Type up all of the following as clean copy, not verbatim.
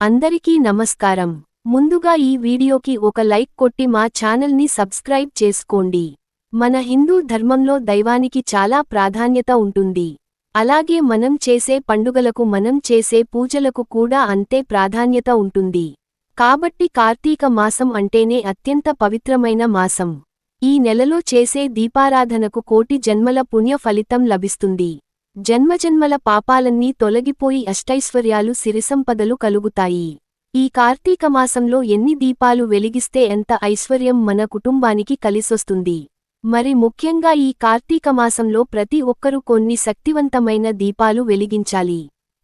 అందరికీ నమస్కారం. ముందుగా ఈ వీడియోకి ఒక లైక్ కొట్టి మా ఛానల్ని సబ్స్క్రైబ్ చేసుకోండి. మన హిందూ ధర్మంలో దైవానికి చాలా ప్రాధాన్యత ఉంటుంది. అలాగే మనం చేసే పండుగలకు మనం చేసే పూజలకు కూడా అంతే ప్రాధాన్యత ఉంటుంది. కాబట్టి కార్తీక మాసం అంటేనే అత్యంత పవిత్రమైన మాసం. ఈ నెలలో చేసే దీపారాధనకు కోటి జన్మల పుణ్య ఫలితం లభిస్తుంది. జన్మజన్మల పాపాలన్నీ తొలగిపోయి అష్టైశ్వర్యాలు సిరిసంపదలు కలుగుతాయి. ఈ కార్తీక మాసంలో ఎన్ని దీపాలు వెలిగిస్తే ఎంత ఐశ్వర్యం మన కుటుంబానికి కలిసొస్తుంది. మరి ముఖ్యంగా ఈ కార్తీక మాసంలో ప్రతి ఒక్కరూ కొన్ని శక్తివంతమైన దీపాలు వెలిగించాలి.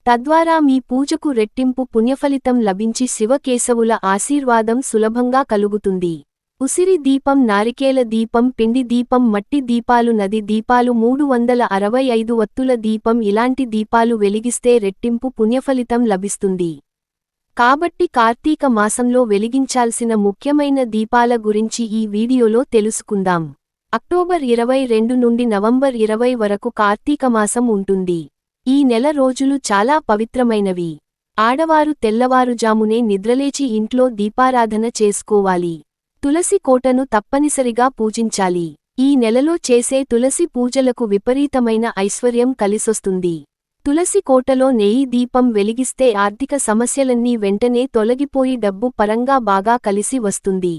తద్వారా మీ పూజకు రెట్టింపు పుణ్యఫలితం లభించి శివకేశవుల ఆశీర్వాదం సులభంగా కలుగుతుంది. ఉసిరి దీపం, నారికేల దీపం, పిండి దీపం, మట్టి దీపాలు, నది దీపాలు, 365 వత్తుల దీపం ఇలాంటి దీపాలు వెలిగిస్తే రెట్టింపు పుణ్యఫలితం లభిస్తుంది. కాబట్టి కార్తీక మాసంలో వెలిగించాల్సిన ముఖ్యమైన దీపాల గురించి ఈ వీడియోలో తెలుసుకుందాం. అక్టోబర్ 22 నుండి నవంబర్ 20 వరకు కార్తీక మాసం ఉంటుంది. ఈ నెల రోజులు చాలా పవిత్రమైనవి. ఆడవారు తెల్లవారుజామునే నిద్రలేచి ఇంట్లో దీపారాధన చేసుకోవాలి. తులసి కోటను తప్పనిసరిగా పూజించాలి. ఈ నెలలో చేసే తులసి పూజలకు విపరీతమైన ఐశ్వర్యం కలిసొస్తుంది. తులసి కోటలో నెయ్యి దీపం వెలిగిస్తే ఆర్థిక సమస్యలన్నీ వెంటనే తొలగిపోయి డబ్బు పరంగా బాగా కలిసి వస్తుంది.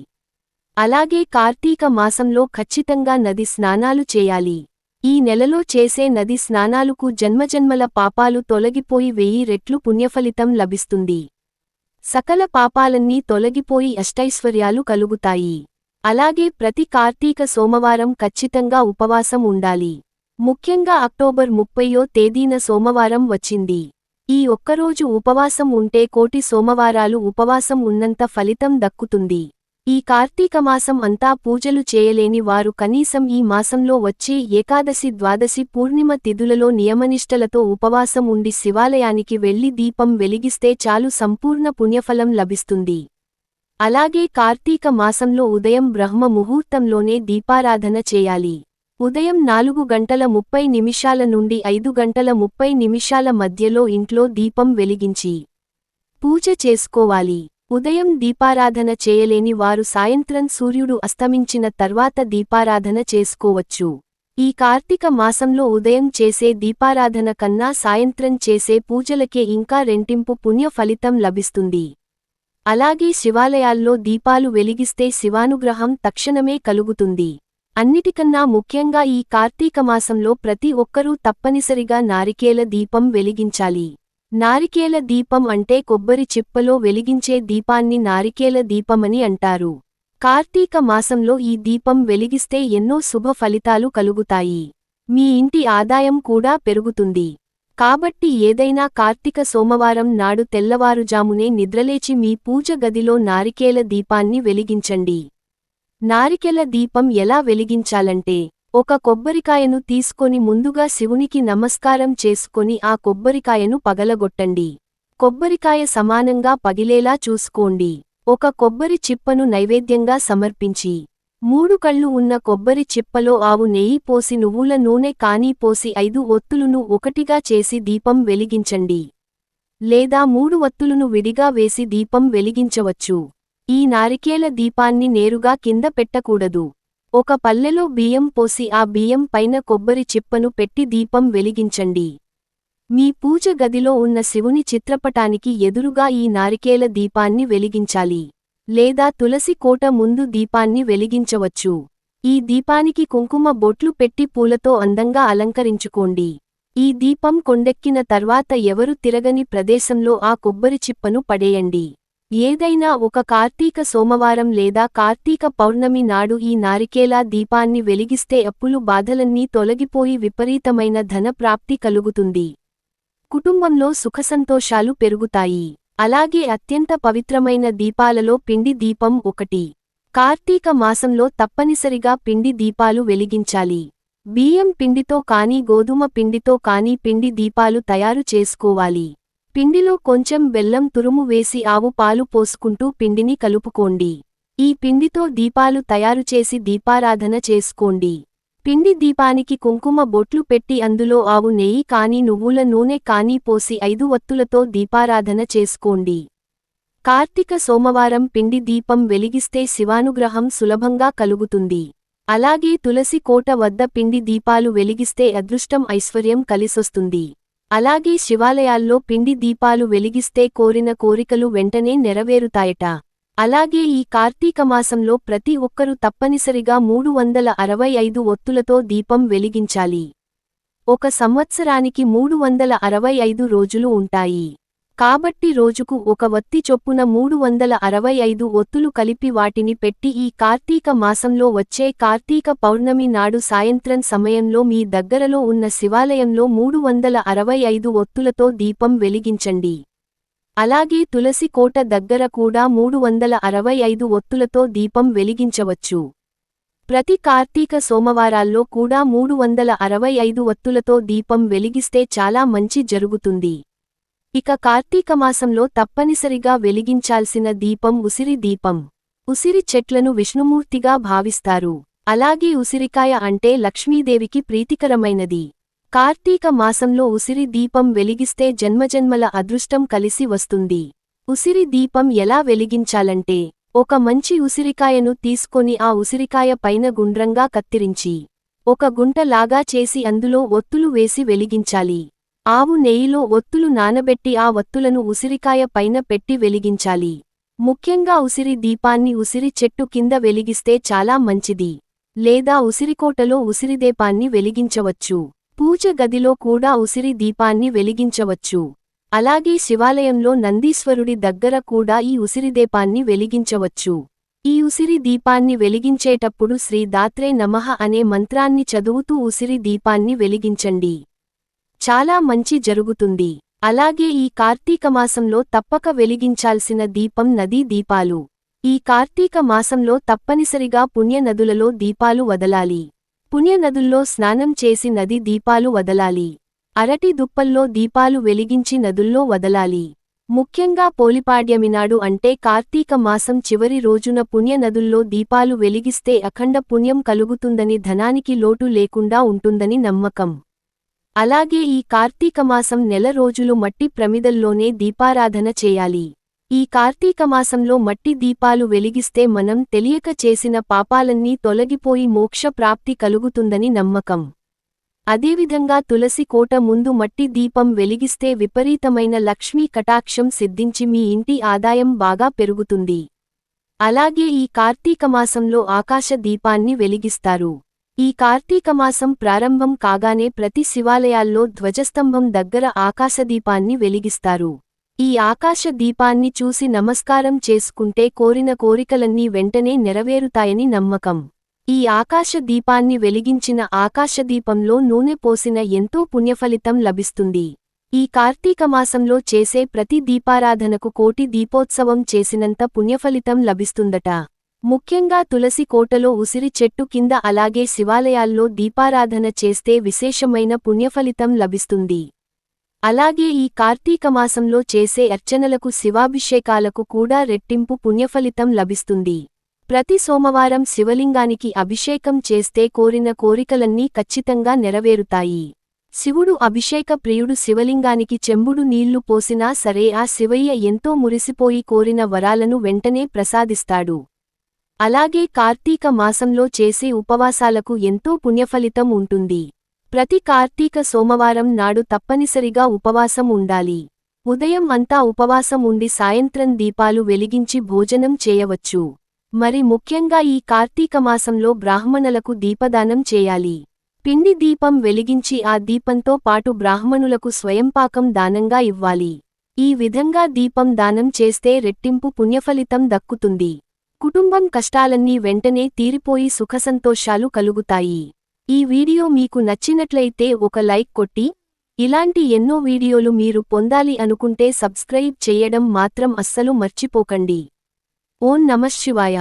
అలాగే కార్తీక మాసంలో ఖచ్చితంగా నది స్నానాలు చేయాలి. ఈ నెలలో చేసే నది స్నానాలకు జన్మజన్మల పాపాలు తొలగిపోయి 1000 రెట్లు పుణ్యఫలితం లభిస్తుంది. సకల పాపాలన్నీ తొలగిపోయి అష్టైశ్వర్యాలు కలుగుతాయి. అలాగే ప్రతి కార్తీక సోమవారం ఖచ్చితంగా ఉపవాసం ఉండాలి. ముఖ్యంగా అక్టోబర్ 30వ తేదీన సోమవారం వచ్చింది. ఈ ఒక్కరోజు ఉపవాసం ఉంటే కోటి సోమవారాలు ఉపవాసం ఉన్నంత ఫలితం దక్కుతుంది. ఈ కార్తీక మాసం అంతా పూజలు చేయలేని వారు కనీసం ఈ మాసంలో వచ్చే ఏకాదశి, ద్వాదశి, పూర్ణిమ తిథులలో నియమనిష్టలతో ఉపవాసం ఉండి శివాలయానికి వెళ్లి దీపం వెలిగిస్తే చాలు సంపూర్ణ పుణ్యఫలం లభిస్తుంది. అలాగే కార్తీక మాసంలో ఉదయం బ్రహ్మ ముహూర్తంలోనే దీపారాధన చేయాలి. ఉదయం 4:30 నుండి 5:30 మధ్యలో ఇంట్లో దీపం వెలిగించి పూజ చేసుకోవాలి. ఉదయం దీపారాధన చేయలేని వారు సాయంత్రం సూర్యుడు అస్తమించిన తర్వాత దీపారాధన చేసుకోవచ్చు. ఈ కార్తీక మాసంలో ఉదయం చేసే దీపారాధన కన్నా సాయంత్రం చేసే పూజలకే ఇంకా రెంటింపు పుణ్య ఫలితం లభిస్తుంది. అలాగే శివాలయాల్లో దీపాలు వెలిగిస్తే శివానుగ్రహం తక్షణమే కలుగుతుంది. అన్నిటికన్నా ముఖ్యంగా ఈ కార్తీక మాసంలో ప్రతి ఒక్కరూ తప్పనిసరిగా నారికేల దీపం వెలిగించాలి. నారికేల దీపం అంటే కొబ్బరి చిప్పలో వెలిగించే దీపాన్ని నారికేల దీపమని అంటారు. కార్తీక మాసంలో ఈ దీపం వెలిగిస్తే ఎన్నో శుభ ఫలితాలు కలుగుతాయి. మీ ఇంటి ఆదాయం కూడా పెరుగుతుంది. కాబట్టి ఏదైనా కార్తీక సోమవారం నాడు తెల్లవారుజామునే నిద్రలేచి మీ పూజ గదిలో నారికేల దీపాన్ని వెలిగించండి. నారికేల దీపం ఎలా వెలిగించాలంటే, ఒక కొబ్బరికాయను తీసుకొని ముందుగా శివునికి నమస్కారం చేసుకొని ఆ కొబ్బరికాయను పగలగొట్టండి. కొబ్బరికాయ సమానంగా పగిలేలా చూసుకోండి. ఒక కొబ్బరి చిప్పను నైవేద్యంగా సమర్పించి 3 కళ్ళు ఉన్న కొబ్బరి చిప్పలో ఆవు నెయ్యి పోసి నువ్వుల నూనె కానీ పోసి 5 ఒత్తులను ఒకటిగా చేసి దీపం వెలిగించండి. లేదా 3 ఒత్తులను విడిగా వేసి దీపం వెలిగించవచ్చు. ఈ నారికేల దీపాన్ని నేరుగా కింద పెట్టకూడదు. ఒక పల్లెలో బియ్యం పోసి ఆ బియ్యం పైన కొబ్బరి చిప్పను పెట్టి దీపం వెలిగించండి. మీ పూజ గదిలో ఉన్న శివుని చిత్రపటానికి ఎదురుగా ఈ నారికేల దీపాన్ని వెలిగించాలి. లేదా తులసి కోట ముందు దీపాన్ని వెలిగించవచ్చు. ఈ దీపానికి కుంకుమ బొట్లు పెట్టి పూలతో అందంగా అలంకరించుకోండి. ఈ దీపం కొండెక్కిన తర్వాత ఎవరు తిరగని ప్రదేశంలో ఆ కొబ్బరి చిప్పను పడేయండి. ఏదైనా ఒక కార్తీక సోమవారం లేదా కార్తీక పౌర్ణమి నాడు ఈ నారికేల దీపాన్ని వెలిగిస్తే అప్పులు బాధలన్నీ తొలగిపోయి విపరీతమైన ధన ప్రాప్తి కలుగుతుంది. కుటుంబంలో సుఖసంతోషాలు పెరుగుతాయి. అలాగే అత్యంత పవిత్రమైన దీపాలలో పిండి దీపం ఒకటి. కార్తీక మాసంలో తప్పనిసరిగా పిండి దీపాలు వెలిగించాలి. బియ్యం పిండితో కానీ గోధుమ పిండితో కానీ పిండి దీపాలు తయారు చేసుకోవాలి. పిండిలో కొంచెం బెల్లం తురుము వేసి ఆవు పాలు పోసుకుంటూ పిండిని కలుపుకోండి. ఈ పిండితో దీపాలు తయారుచేసి దీపారాధన చేసుకోండి. పిండి దీపానికి కుంకుమ బొట్లు పెట్టి అందులో ఆవు నెయ్యి కానీ నువ్వుల నూనె కానీ పోసి 5 వత్తులతో దీపారాధన చేసుకోండి. కార్తీక సోమవారం పిండి దీపం వెలిగిస్తే శివానుగ్రహం సులభంగా కలుగుతుంది. అలాగే తులసి కోట వద్ద పిండి దీపాలు వెలిగిస్తే అదృష్టం ఐశ్వర్యం కలిసొస్తుంది. అలాగే శివాలయాల్లో పిండి దీపాలు వెలిగిస్తే కోరిన కోరికలు వెంటనే నెరవేరుతాయట. అలాగే ఈ కార్తీక మాసంలో ప్రతి ఒక్కరూ తప్పనిసరిగా 365 ఒత్తులతో దీపం వెలిగించాలి. ఒక సంవత్సరానికి 365 రోజులు ఉంటాయి. కాబట్టి రోజుకు ఒక వత్తి చొప్పున 365 ఒత్తులు కలిపి వాటిని పెట్టి ఈ కార్తీక మాసంలో వచ్చే కార్తీక పౌర్ణమి నాడు సాయంత్రం సమయంలో మీ దగ్గరలో ఉన్న శివాలయంలో 365 ఒత్తులతో దీపం వెలిగించండి. అలాగే తులసి కోట దగ్గర కూడా 365 ఒత్తులతో దీపం వెలిగించవచ్చు. ప్రతి కార్తీక సోమవారాల్లో కూడా 365 ఒత్తులతో దీపం వెలిగిస్తే చాలా మంచి జరుగుతుంది. ఇక కార్తీక మాసంలో తప్పనిసరిగా వెలిగించాల్సిన దీపం ఉసిరి దీపం. ఉసిరి చెట్లను విష్ణుమూర్తిగా భావిస్తారు. అలాగే ఉసిరికాయ అంటే లక్ష్మీదేవికి ప్రీతికరమైనది. కార్తీక మాసంలో ఉసిరి దీపం వెలిగిస్తే జన్మజన్మల అదృష్టం కలిసి వస్తుంది. ఉసిరి దీపం ఎలా వెలిగించాలంటే, ఒక మంచి ఉసిరికాయను తీసుకొని ఆ ఉసిరికాయ పైన గుండ్రంగా కత్తిరించి, ఒక గుంట లాగా చేసి అందులో ఒత్తులు వేసి వెలిగించాలి. ఆవు నెయ్యిలో ఒత్తులు నానబెట్టి ఆ ఒత్తులను ఉసిరికాయ పైన పెట్టి వెలిగించాలి. ముఖ్యంగా ఉసిరి దీపాన్ని ఉసిరి చెట్టు కింద వెలిగిస్తే చాలా మంచిది. లేదా ఉసిరికోటలో ఉసిరిదీపాన్ని వెలిగించవచ్చు. పూజ గదిలో కూడా ఉసిరి దీపాన్ని వెలిగించవచ్చు. అలాగే శివాలయంలో నందీశ్వరుడి దగ్గర కూడా ఈ ఉసిరిదీపాన్ని వెలిగించవచ్చు. ఈ ఉసిరి దీపాన్ని వెలిగించేటప్పుడు శ్రీ దాత్రే నమః అనే మంత్రాన్ని చదువుతూ ఉసిరి దీపాన్ని వెలిగించండి. చాలా మంచి జరుగుతుంది. అలాగే ఈ కార్తీక మాసంలో తప్పక వెలిగించాల్సిన దీపం నదీ దీపాలు. ఈ కార్తీక మాసంలో తప్పనిసరిగా పుణ్య నదులలో దీపాలు వదలాలి. పుణ్యనదుల్లో స్నానం చేసి నది దీపాలు వదలాలి. అరటి దుప్పల్లో దీపాలు వెలిగించి నదుల్లో వదలాలి. ముఖ్యంగా పోలిపాడ్యమినాడు అంటే కార్తీక మాసం చివరి రోజున పుణ్యనదుల్లో దీపాలు వెలిగిస్తే అఖండ పుణ్యం కలుగుతుందని, ధనానికి లోటు లేకుండా ఉంటుందని నమ్మకం. అలాగే ఈ కార్తీక మాసం నెల రోజులు మట్టి ప్రమిదల్లోనే దీపారాధన చేయాలి. ఈ కార్తీక మాసంలో మట్టి దీపాలు వెలిగిస్తే మనం తెలియక చేసిన పాపాలన్నీ తొలగిపోయి మోక్ష ప్రాప్తి కలుగుతుందని నమ్మకం. అదేవిధంగా తులసి కోట ముందు మట్టి దీపం వెలిగిస్తే విపరీతమైన లక్ష్మీ కటాక్షం సిద్ధించి మీ ఇంటి ఆదాయం బాగా పెరుగుతుంది. అలాగే ఈ కార్తీక మాసంలో ఆకాశ దీపాన్ని వెలిగిస్తారు. ఈ కార్తీక మాసం ప్రారంభం కాగానే ప్రతి శివాలయాల్లో ధ్వజస్తంభం దగ్గర ఆకాశదీపాన్ని వెలిగిస్తారు. ఈ ఆకాశ దీపాన్ని చూసి నమస్కారం చేసుకుంటే కోరిన కోరికలన్నీ వెంటనే నెరవేరుతాయని నమ్మకం. ఈ ఆకాశ దీపాన్ని వెలిగించిన ఆకాశదీపంలో నూనె పోసిన ఎంతో పుణ్యఫలితం లభిస్తుంది. ఈ కార్తీక మాసంలో చేసే ప్రతి దీపారాధనకు కోటి దీపోత్సవం చేసినంత పుణ్యఫలితం లభిస్తుందట. ముఖ్యంగా తులసి కోటలో ఉసిరి చెట్టు కింద అలాగే శివాలయాల్లో దీపారాధన చేస్తే విశేషమైన పుణ్యఫలితం లభిస్తుంది. అలాగే ఈ కార్తీక మాసంలో చేసే అర్చనలకు శివాభిషేకాలకు కూడా రెట్టింపు పుణ్యఫలితం లభిస్తుంది. ప్రతి సోమవారం శివలింగానికి అభిషేకం చేస్తే కోరిన కోరికలన్నీ ఖచ్చితంగా నెరవేరుతాయి. శివుడు అభిషేక ప్రియుడు. శివలింగానికి చెంబుడు నీళ్లు పోసినా సరే ఆ శివయ్య ఎంతో మురిసిపోయి కోరిన వరాలను వెంటనే ప్రసాదిస్తాడు. అలాగే కార్తీక మాసంలో చేసే ఉపవాసాలకు ఎంతో పుణ్యఫలితం ఉంటుంది. ప్రతి కార్తీక సోమవారం నాడు తప్పనిసరిగా ఉపవాసం ఉండాలి. ఉదయం అంతా ఉపవాసం ఉండి సాయంత్రం దీపాలు వెలిగించి భోజనం చేయవచ్చు. మరి ముఖ్యంగా ఈ కార్తీక మాసంలో బ్రాహ్మణులకు దీపదానం చేయాలి. పిండి దీపం వెలిగించి ఆ దీపంతో పాటు బ్రాహ్మణులకు స్వయంపాకం దానంగా ఇవ్వాలి. ఈ విధంగా దీపం దానం చేస్తే రెట్టింపు పుణ్యఫలితం దక్కుతుంది. కుటుంబం కష్టాలన్నీ వెంటనే తీరిపోయి సుఖసంతోషాలు కలుగుతాయి. ఈ వీడియో మీకు నచ్చినట్లయితే ఒక లైక్ కొట్టి, ఇలాంటి ఎన్నో వీడియోలు మీరు పొందాలి అనుకుంటే సబ్స్క్రైబ్ చేయడం మాత్రం అస్సలు మర్చిపోకండి. ఓం నమః శివాయ.